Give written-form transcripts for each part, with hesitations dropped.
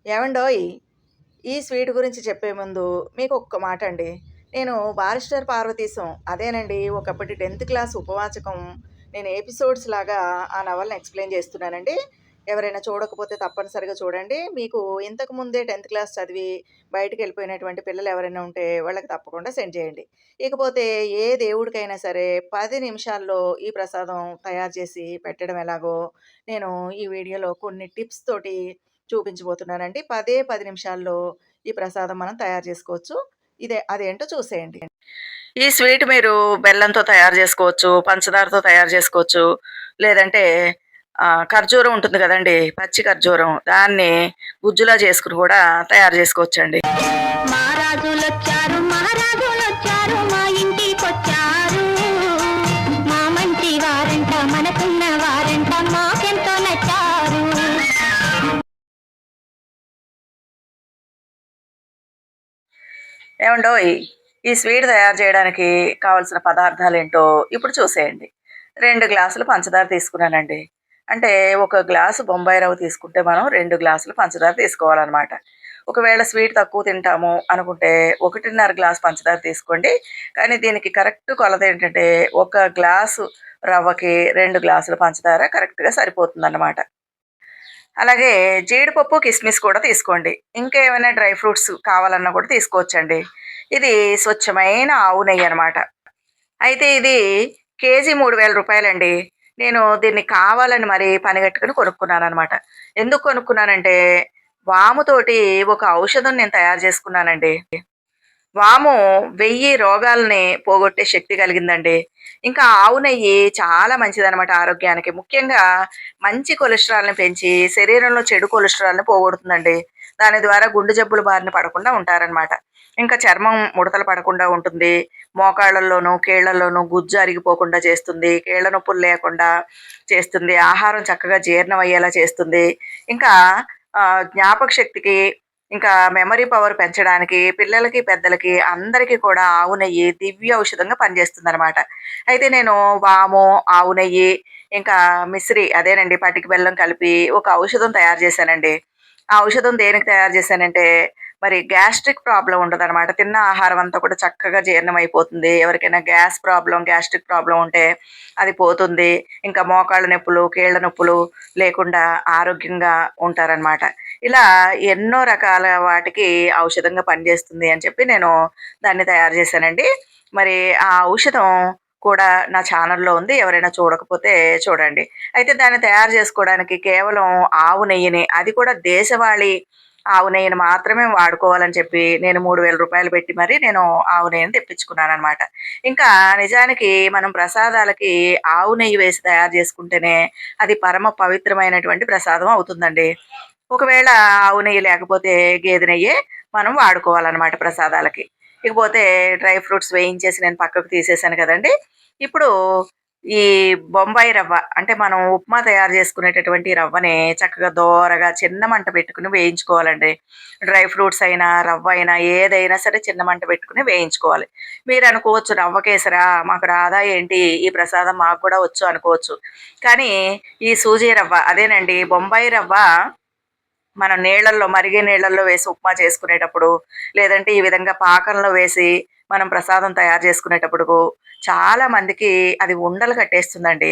ఏవండోయ్! ఈ స్వీట్ గురించి చెప్పే ముందు మీకు ఒక్క మాట అండి. నేను 'బారిస్టర్ పార్వతీశం' అదేనండి ఒకప్పటి 10థ్ క్లాస్ ఉపవాచకం నేను ఎపిసోడ్స్ లాగా ఆ నవలని ఎక్స్‌ప్లెయిన్ చేస్తున్నానండి. ఎవరైనా చూడకపోతే తప్పనిసరిగా చూడండి. మీకు ఇంతకు ముందే 10థ్ క్లాస్ చదివి బయటికెళ్ళిపోయినటువంటి పిల్లలు ఎవరైనా ఉంటే వాళ్ళకి తప్పకుండా సెండ్ చేయండి. ఇకపోతే ఏ దేవుడికైనా సరే 10 నిమిషాల్లో ఈ ప్రసాదం తయారు చేసి పెట్టడం ఎలాగో నేను ఈ వీడియోలో కొన్ని టిప్స్ తోటి చూపించబోతున్నానండి. 10 నిమిషాల్లో ఈ ప్రసాదం మనం తయారు చేసుకోవచ్చు. అదేంటో చూసేయండి. ఈ స్వీట్ మీరు బెల్లంతో తయారు చేసుకోవచ్చు, పంచదారతో తయారు చేసుకోవచ్చు. లేదంటే ఖర్జూరం ఉంటుంది కదండీ! పచ్చి ఖర్జూరం దాన్ని గుజ్జులా చేసుకొని కూడా తయారు చేసుకోవచ్చండి. మహారాజులొచ్చారు మహారాజులొచ్చారు మా ఇంటికొచ్చారు. మా మంచి వారంట మనకున్న వారంట మాకెంతో నచ్చారు. ఏవండోయ్! ఈ స్వీట్ తయారు చేయడానికి కావాల్సిన పదార్థాలేంటో ఇప్పుడు చూసేయండి. 2 గ్లాసులు పంచదార తీసుకున్నానండి. అంటే ఒక గ్లాసు బొంబాయి రవ్వ తీసుకుంటే మనం 2 గ్లాసులు పంచదార తీసుకోవాలనమాట. ఒకవేళ స్వీట్ తక్కువ తింటాము అనుకుంటే 1:30 గ్లాస్ పంచదార తీసుకోండి. కానీ దీనికి కరెక్ట్ కొలత ఏంటంటే, ఒక గ్లాసు రవ్వకి 2 గ్లాసుల పంచదార కరెక్ట్‌గా సరిపోతుందన్నమాట. అలాగే జీడిపప్పు, కిస్మిస్ కూడా తీసుకోండి. ఇంకా ఏమైనా డ్రై ఫ్రూట్స్ కావాలన్నా కూడా తీసుకోవచ్చండి. ఇది స్వచ్ఛమైన ఆవు నెయ్యి అనమాట. అయితే ఇది కేజీ రూ. 3000 నేను దీన్ని కావాలని మరి పనిగట్టుకొని కొనుక్కున్నాననమాట. ఎందుకు కొనుక్కున్నానంటే, వాముతోటి ఒక ఔషధం నేను తయారు చేసుకున్నానండి. వాము 1000 రోగాల్ని పోగొట్టే శక్తి కలిగిందండి. ఇంకా ఆవు నెయ్యి చాలా మంచిదనమాట ఆరోగ్యానికి. ముఖ్యంగా మంచి కొలెస్ట్రాల్‌ని పెంచి శరీరంలో చెడు కొలెస్ట్రాల్‌ని పోగొడుతుందండి. దాని ద్వారా గుండె జబ్బుల బారిన పడకుండా ఉంటారనమాట. ఇంకా చర్మం ముడతలు పడకుండా ఉంటుంది. మోకాళ్ళల్లోనూ, కీళ్ళల్లోనూ గుజ్జు అరిగిపోకుండా చేస్తుంది. కీళ్ళ నొప్పులు లేకుండా చేస్తుంది. ఆహారం చక్కగా జీర్ణం అయ్యేలా చేస్తుంది. ఇంకా జ్ఞాపక శక్తికి ఇంకా మెమరీ పవర్ పెంచడానికి పిల్లలకి, పెద్దలకి అందరికీ కూడా ఆవు నెయ్యి దివ్య ఔషధంగా పనిచేస్తుందనమాట. అయితే నేను వాము, ఆవు నెయ్యి, ఇంకా మిశ్రి అదేనండి పటిక బెల్లం కలిపి ఒక ఔషధం తయారు చేశానండి. ఆ ఔషధం దేనికి తయారు చేశానంటే, మరి గ్యాస్ట్రిక్ ప్రాబ్లమ్ ఉండదనమాట. తిన్న ఆహారం అంతా కూడా చక్కగా జీర్ణమైపోతుంది. ఎవరికైనా గ్యాస్ట్రిక్ ప్రాబ్లమ్ ఉంటే అది పోతుంది. ఇంకా మోకాళ్ళ నొప్పులు, కీళ్ళ నొప్పులు లేకుండా ఆరోగ్యంగా ఉంటారనమాట. ఇలా ఎన్నో రకాల వాటికి ఔషధంగా పనిచేస్తుంది అని చెప్పి నేను దాన్ని తయారు చేశానండి. మరి ఆ ఔషధం కూడా నా ఛానల్‌లో ఉంది. ఎవరైనా చూడకపోతే చూడండి. అయితే దాన్ని తయారు చేసుకోవడానికి కేవలం ఆవు నెయ్యిని, అది కూడా దేశవాళీ ఆవు నెయ్యిని మాత్రమే వాడుకోవాలని చెప్పి నేను రూ. 3000 పెట్టి మరి నేను ఆవు నెయ్యిని తెప్పించుకున్నాననమాట. ఇంకా నిజానికి మనం ప్రసాదాలకి ఆవు నెయ్యి వేసి తయారు చేసుకుంటేనే అది పరమ పవిత్రమైనటువంటి ప్రసాదం అవుతుందండి. ఒకవేళ ఆవు నెయ్యి లేకపోతే గేదె నెయ్యే మనం వాడుకోవాలనమాట ప్రసాదాలకి. ఇకపోతే డ్రై ఫ్రూట్స్ వేయించేసి నేను పక్కకు తీసేసాను కదండీ! ఇప్పుడు ఈ బొంబాయి రవ్వ అంటే మనం ఉప్మా తయారు చేసుకునేటటువంటి రవ్వని చక్కగా దోరగా చిన్న మంట పెట్టుకొని వేయించుకోవాలండి. డ్రై ఫ్రూట్స్ అయినా, రవ్వ అయినా ఏదైనా సరే చిన్న మంట పెట్టుకొని వేయించుకోవాలి. మీరనుకోవచ్చు రవ్వ కేసరా మాకు రాదా ఏంటి? ఈ ప్రసాదం మాకు కూడా వచ్చు అనుకోవచ్చు. కానీ ఈ సూజీ రవ్వ అదేనండి బొంబాయి రవ్వ మనం మరిగే నీళ్ళల్లో వేసి ఉప్మా చేసుకునేటప్పుడు, లేదంటే ఈ విధంగా పాకంలో వేసి మనం ప్రసాదం తయారు చేసుకునేటప్పుడు చాలా మందికి అది ఉండలు కట్టేస్తుందండి.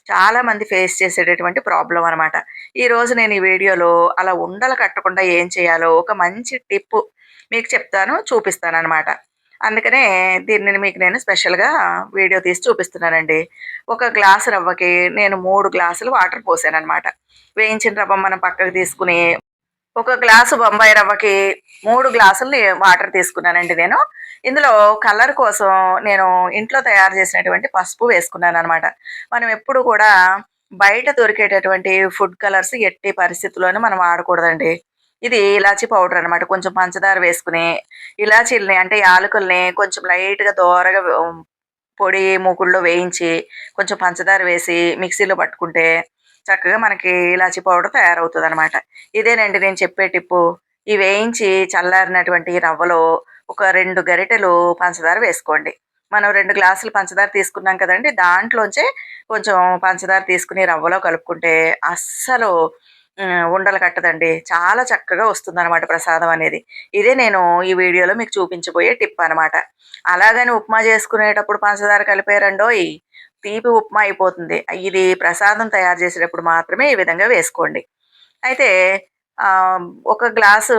చాలా మంది ఫేస్ చేసేటటువంటి ప్రాబ్లమ్ అనమాట. ఈరోజు నేను ఈ వీడియోలో అలా ఉండలు కట్టకుండా ఏం చేయాలో ఒక మంచి టిప్పు మీకు చెప్తాను, చూపిస్తాననమాట. అందుకనే దీనిని మీకు నేను స్పెషల్‌గా వీడియో తీసి చూపిస్తున్నానండి. ఒక గ్లాసు రవ్వకి నేను 3 గ్లాసులు వాటర్ పోసాననమాట. వేయించిన రవ్వ మనం పక్కకు తీసుకొని ఒక గ్లాసు బొంబాయి రవ్వకి 3 గ్లాసులు వాటర్ తీసుకున్నానండి నేను. ఇందులో కలర్ కోసం నేను ఇంట్లో తయారు చేసినటువంటి పసుపు వేసుకున్నాననమాట. మనం ఎప్పుడు కూడా బయట దొరికేటటువంటి ఫుడ్ కలర్స్ ఎట్టి పరిస్థితిలోనూ మనం వాడకూడదండి. ఇది ఇలాచీ పౌడర్ అనమాట. కొంచెం పంచదార వేసుకొని, ఇలాచీలని అంటే యాలకుల్ని కొంచెం లైట్‌గా దోరగా పొడి మూకుడులో వేయించి, కొంచెం పంచదార వేసి మిక్సీలో పట్టుకుంటే చక్కగా మనకి ఇలాచీ పౌడర్ తయారవుతదనమాట. ఇదేనండి నేను చెప్పే టిప్పు. ఈ వేయించి చల్లారినటువంటి రవ్వలో ఒక 2 గరిటెలు పంచదార వేసుకోండి. మనం 2 గ్లాసులు పంచదార తీసుకున్నాం కదండీ! దాంట్లోంచే కొంచెం పంచదార తీసుకొని రవ్వలో కలుపుకుంటే అస్సలు ఉండలు కట్టదండి. చాలా చక్కగా వస్తుందనమాట ప్రసాదం అనేది. ఇదే నేను ఈ వీడియోలో మీకు చూపించబోయే టిప్ అనమాట. అలాగని ఉప్మా చేసుకునేటప్పుడు పంచదార కలిపారండోయ్! తీపి ఉప్మా అయిపోతుంది. ఇది ప్రసాదం తయారు చేసేటప్పుడు మాత్రమే ఈ విధంగా వేసుకోండి. అయితే ఆహ్, ఒక గ్లాసు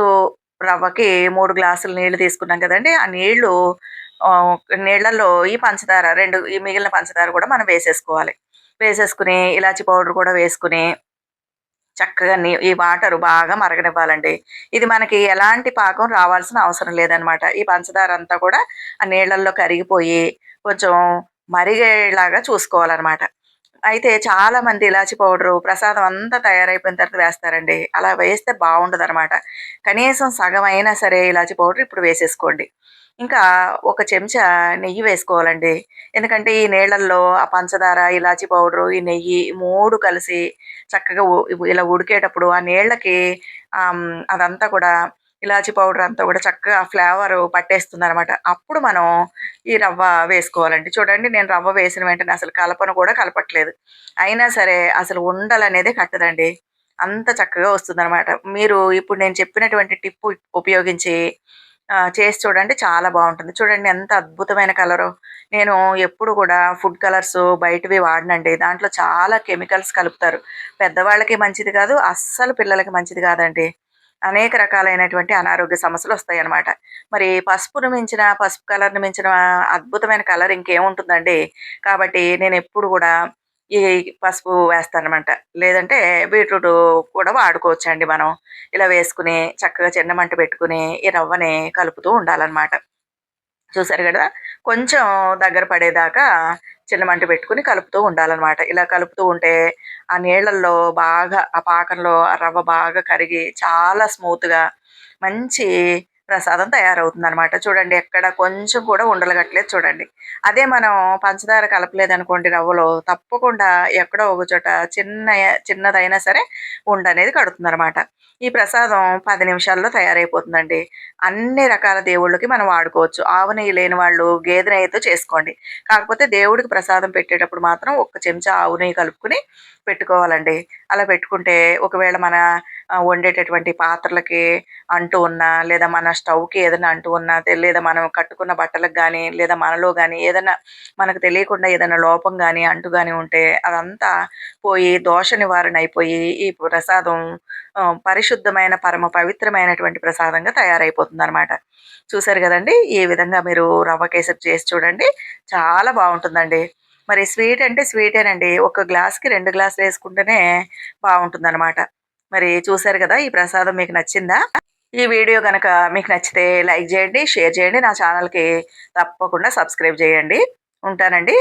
రవ్వకి 3 గ్లాసులు నీళ్లు తీసుకున్నాం కదండీ! ఆ నీళ్లు ఆహ్, నీళ్ళల్లో ఈ పంచదార 2 ఈ మిగిలిన పంచదార కూడా మనం వేసేసుకోవాలి. వేసేసుకొని ఇలాచి పౌడర్ కూడా వేసుకొని చక్కగా ఈ వాటరు బాగా మరగనివ్వాలండి. ఇది మనకి ఎలాంటి పాకం రావాల్సిన అవసరం లేదనమాట. ఈ పంచదార అంతా కూడా ఆ నీళ్ళల్లో కరిగిపోయి కొంచెం మరిగేలాగా చూసుకోవాలనమాట. అయితే చాలామంది ఇలాచి పౌడరు ప్రసాదం అంతా తయారైపోయిన తర్వాత వేస్తారండి. అలా వేస్తే బావుండదనమాట. కనీసం సగం అయినా సరే ఇలాచి పౌడర్ ఇప్పుడు వేసేసుకోండి. ఇంకా ఒక చెంచా నెయ్యి వేసుకోవాలండి. ఎందుకంటే ఈ నీళ్ళల్లో ఆ పంచదార, ఇలాచి పౌడరు, ఈ నెయ్యి ఈ 3 కలిసి చక్కగా ఇలా ఉడికేటప్పుడు ఆ నీళ్ళకి అదంతా కూడా ఇలాచి పౌడర్ అంతా కూడా చక్కగా ఫ్లేవరు పట్టేస్తుందనమాట. అప్పుడు మనం ఈ రవ్వ వేసుకోవాలండి. చూడండి నేను రవ్వ వేసిన వెంటనే అసలు కలపను కూడా కలపట్లేదు. అయినా సరే అసలు ఉండలనేదే కట్టదండి. అంత చక్కగా వస్తుందనమాట. మీరు ఇప్పుడు నేను చెప్పినటువంటి టిప్పు ఉపయోగించి చేసి చూడండి చాలా బావుంటుంది. చూడండి ఎంత అద్భుతమైన కలరో. నేను ఎప్పుడు కూడా ఫుడ్ కలర్స్ బయటవి వాడనండి. దాంట్లో చాలా కెమికల్స్ కలుపుతారు. పెద్దవాళ్ళకి మంచిది కాదు. అస్సలు పిల్లలకి మంచిది కాదండి. అనేక రకాలైనటువంటి అనారోగ్య సమస్యలొస్తాయన్నమాట. మరి పసుపును మించిన పసుపు కలర్‌ని మించిన అద్భుతమైన కలర్ ఇంకేముంటుందండి. కాబట్టి నేనెప్పుడు గూడా ఈ పసుపు వేస్తాననమాట. లేదంటే బీట్రూటు కూడా వాడుకోవచ్చండి మనం. ఇలా వేసుకొని చక్కగా చిన్న మంట పెట్టుకొని ఈ రవ్వని కలుపుతూ ఉండాలనమాట. చూసారు గదా! కొంచెం దగ్గర పడేదాకా చిన్న మంట పెట్టుకొని కలుపుతూ ఉండాలనమాట. ఇలా కలుపుతూ ఉంటే ఆ నీళ్ళల్లో బాగా ఆ పాకంలో ఆ రవ్వ బాగా కరిగి చాలా స్మూత్‌గా మంచి ప్రసాదం తయారవుతుందనమాట. చూడండి ఎక్కడ కొంచెం కూడా ఉండలు కట్టలేదు చూడండి. అదే మనం పంచదార కలపలేదనుకోండి రవ్వలో తప్పకుండా ఎక్కడో ఒక చోట చిన్నదైనా సరే ఉండనేది కడుతుందనమాట. ఈ ప్రసాదం 10 నిమిషాల్లో తయారైపోతుందండి. అన్ని రకాల దేవుళ్ళకి మనం వాడుకోవచ్చు. ఆవు నెయ్యి లేని వాళ్ళు గేదె నెయ్యితో చేసుకోండి. కాకపోతే దేవుడికి ప్రసాదం పెట్టేటప్పుడు మాత్రం ఒక్క చెంచా ఆవు నెయ్యి కలుపుకొని పెట్టుకోవాలండి. అలా పెట్టుకుంటే ఒకవేళ మన వండేటటువంటి పాత్రలకి అంటూ ఉన్నా, లేదా మన స్టవ్‌కి ఏదైనా అంటూ ఉన్నా, లేదా మనం కట్టుకున్న బట్టలకు గానీ, లేదా మనలో గానీ ఏదన్నా మనకు తెలియకుండా ఏదైనా లోపం గానీ, అంటు గానీ ఉంటే అదంతా పోయి దోష నివారణ అయిపోయి ఈ ప్రసాదం పరిశుద్ధమైన పరమ పవిత్రమైనటువంటి ప్రసాదంగా తయారైపోతుందనమాట. చూసారు గదండీ! ఈ విధంగా మీరు రవ్వ కేసరి చేసి చూడండి. చాలా బావుంటుందండి. మరి స్వీట్ అంటే స్వీటేనండి. ఒక గ్లాస్‌కి 2 గ్లాసులేసుకుంటేనే బావుంటుందనమాట. మరి చూసారు గదా! ఈ ప్రసాదం మీకు నచ్చిందా? ఈ వీడియో గనక మీకు నచ్చితే లైక్ జేయండి, షేర్ చేయండి. నా ఛానల్‌కి తప్పకుండా సబ్స్క్రైబ్ జేయండి. ఉంటానండి.